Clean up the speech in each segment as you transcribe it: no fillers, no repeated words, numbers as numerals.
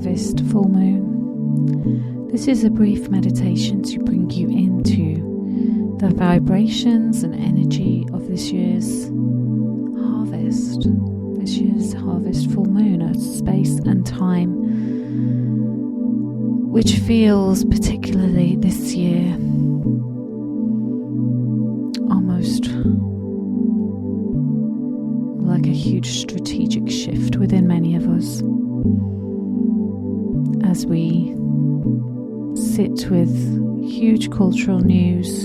harvest full moon. This is a brief meditation to bring you into the vibrations and energy of this year's harvest. This year's harvest full moon, a space and time which feels particularly this year almost like a huge strategic shift within many of us as we sit with huge cultural news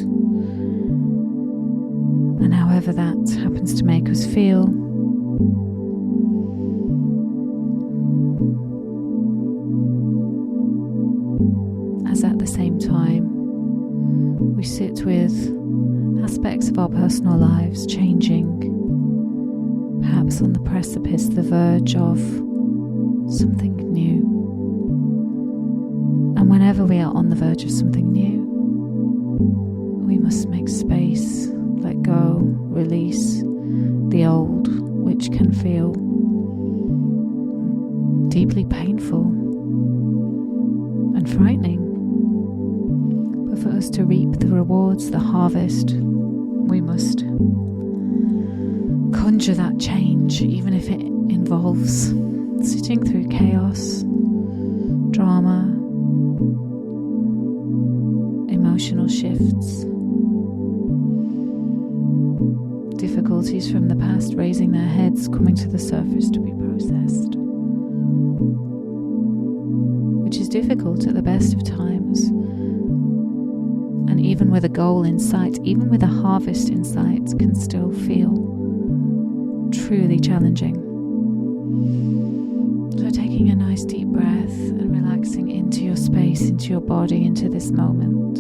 and however that happens to make us feel. As at the same time we sit with aspects of our personal lives changing, perhaps on the precipice, the verge of something new. And whenever we are on the verge of something new, we must make space, let go, release the old, which can feel deeply painful and frightening. But for us to reap the rewards, the harvest, we must conjure that change, even if it involves sitting through chaos, drama, emotional shifts, difficulties from the past raising their heads, coming to the surface to be processed, which is difficult at the best of times. And even with a goal in sight, even with a harvest in sight, can still feel truly challenging. So taking a nice deep breath and relaxing into your space, into your body, into this moment.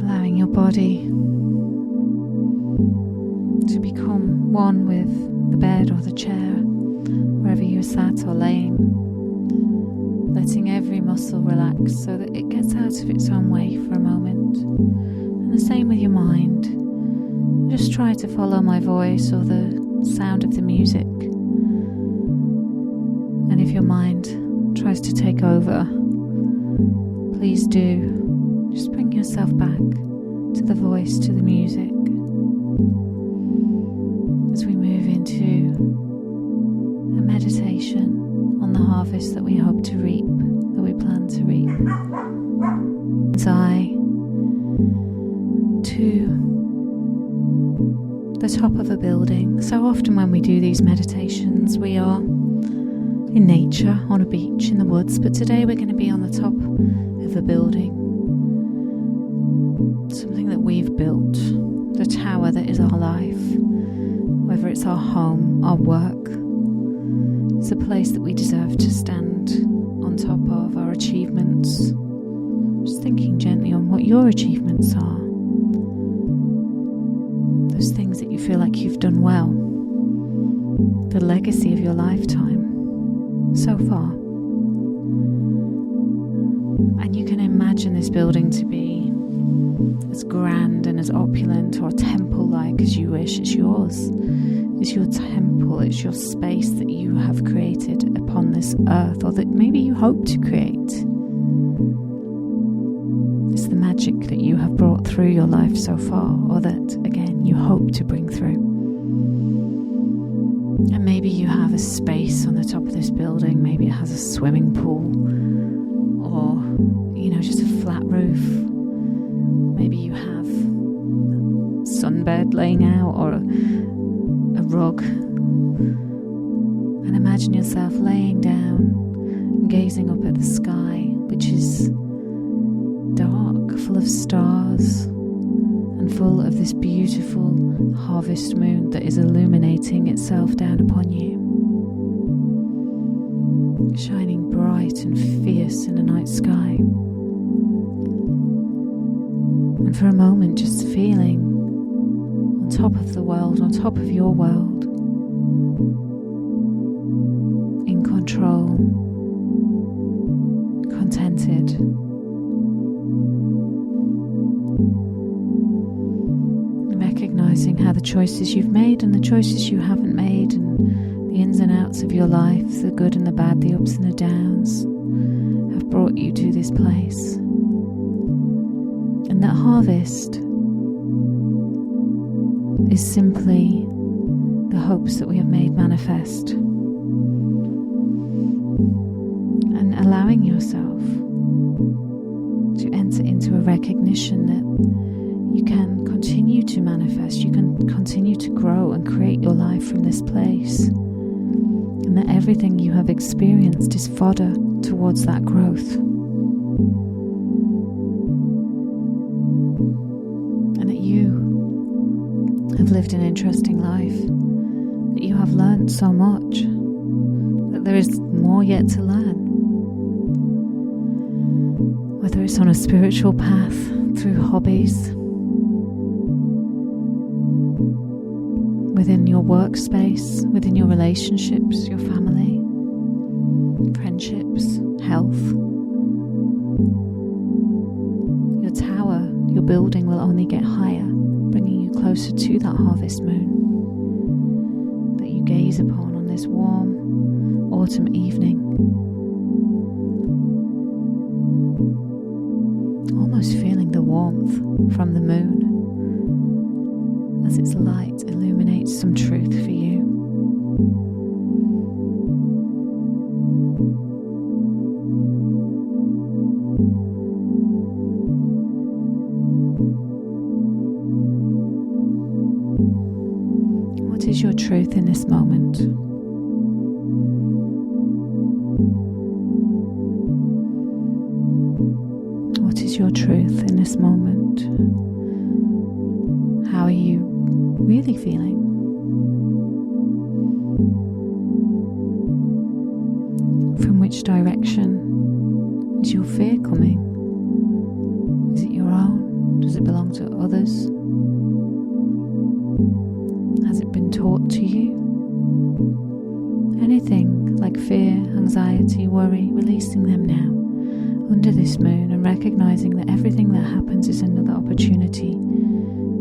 Allowing your body to become one with the bed or the chair, wherever you're sat or laying, letting every muscle relax so that it gets out of its own way for a moment. And the same with your mind. Just try to follow my voice or the sound of the music. And if your mind tries to take over, please do. Just bring yourself back to the voice, to the music, as we move into a meditation on the harvest that we hope to reap, that we plan to reap. Eye to the top of a building. So often when we do these meditations, we are in nature, on a beach, in the woods, but today we're going to be on the top of a building, something that we've built, the tower that is our life. Whether it's our home, our work, it's a place that we deserve to stand on top of, our achievements. Just thinking gently on what your achievements are. Those things that you feel like you've done well. The legacy of your lifetime so far. And you can imagine this building to be as grand and as opulent or temple-like as you wish. It's yours. It's your temple. It's your space that you have created upon this earth, or that maybe you hope to create. It's the magic that you have brought through your life so far, or that, again, you hope to bring through. And maybe you have a space on the top of this building. Maybe it has a swimming pool, or, just a flat roof. Maybe you have sunbed laying out, or a rug. And imagine yourself laying down and gazing up at the sky, which is dark, full of stars, and full of this beautiful harvest moon that is illuminating itself down upon you, shining bright and fierce in the night sky. And for a moment, just feeling on top of the world, on top of your world, in control, contented. choices you've made and the choices you haven't made, and the ins and outs of your life, the good and the bad, the ups and the downs, have brought you to this place. And that harvest is simply the hopes that we have made manifest. And allowing yourself to enter into a recognition that you can continue to manifest, you can continue to grow and create your life from this place, and that everything you have experienced is fodder towards that growth. And that you have lived an interesting life, that you have learned so much, that there is more yet to learn. Whether it's on a spiritual path, through hobbies, within your workspace, within your relationships, your family, friendships, health. Your tower, your building will only get higher, bringing you closer to that harvest moon that you gaze upon on this warm autumn evening. Almost feeling the warmth from the moon as its light illuminates some truth for you. What is your truth in this moment? What is your truth in this moment? How are you really feeling? From which direction is your fear coming? Is it your own? Does it belong to others? Has it been taught to you? Anything like fear, anxiety, worry, releasing them now under this moon and recognizing that everything that happens is another opportunity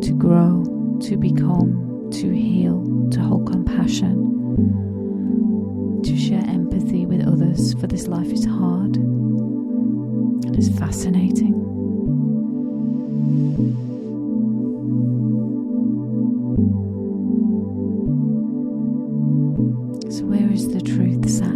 to grow, to become, to heal, to hold compassion, to share empathy with others, for this life is hard and it's fascinating. So where is the truth sat?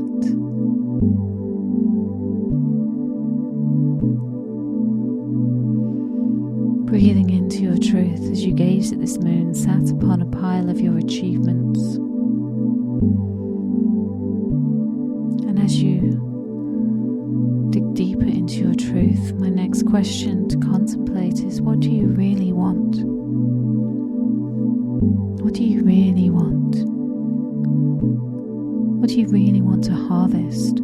Breathing into your truth as you gaze at this moon sat upon a pile of your achievements. And as you dig deeper into your truth, my next question to contemplate is, what do you really want? What do you really want? What do you really want to harvest?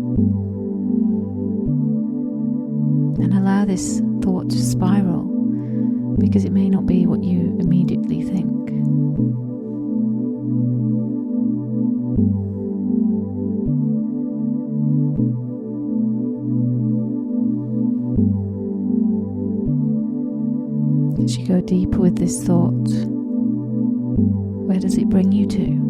And allow this thought to spiral, because it may not be what you immediately think. As you go deeper with this thought, where does it bring you to?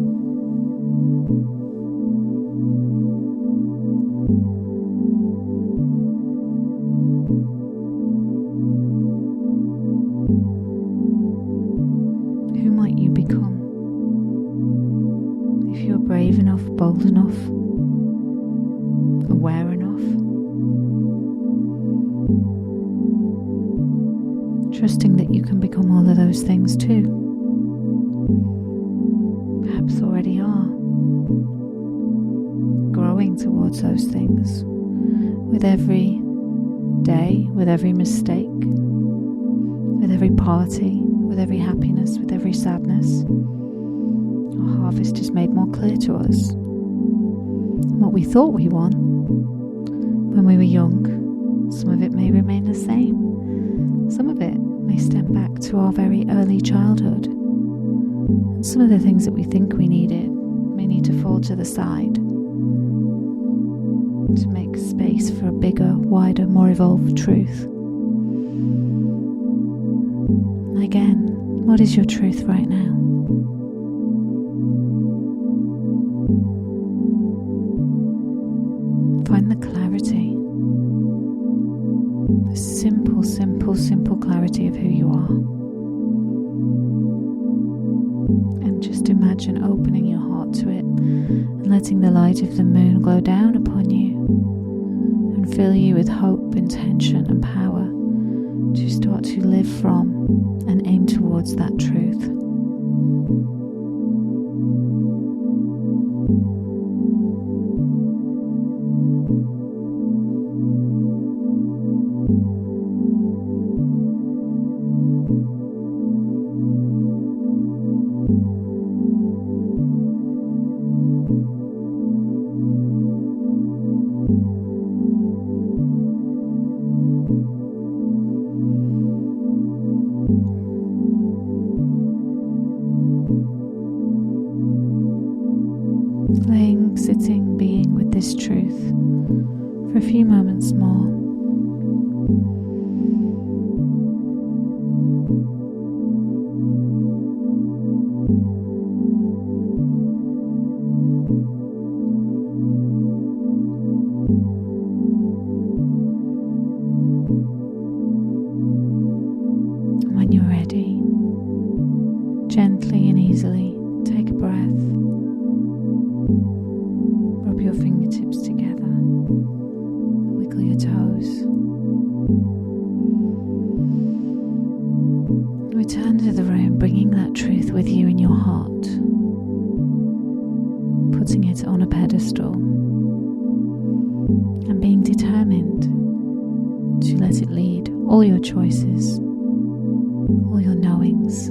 Who might you become? If you're brave enough, bold enough, aware enough, trusting that you can become all of those things too. Perhaps already are. Growing towards those things with every day, with every mistake, with every party, with every happiness, with every sadness. Our harvest is made more clear to us. And what we thought we want when we were young, some of it may remain the same. Some of it may stem back to our very early childhood. And some of the things that we think we needed may need to fall to the side to make space for a bigger, wider, more evolved truth. Again, what is your truth right now? Find the clarity, the simple, simple, simple clarity of who you are. And just imagine opening your heart to it and letting the light of the moon glow down upon you and fill you with hope, intention and power to start to live from and aim towards that truth. Sitting, being with this truth for a few moments more. And when you're ready, gently and easily take a breath. Rub your fingertips together, wiggle your toes. Return to the room, bringing that truth with you in your heart, putting it on a pedestal, and being determined to let it lead all your choices, all your knowings.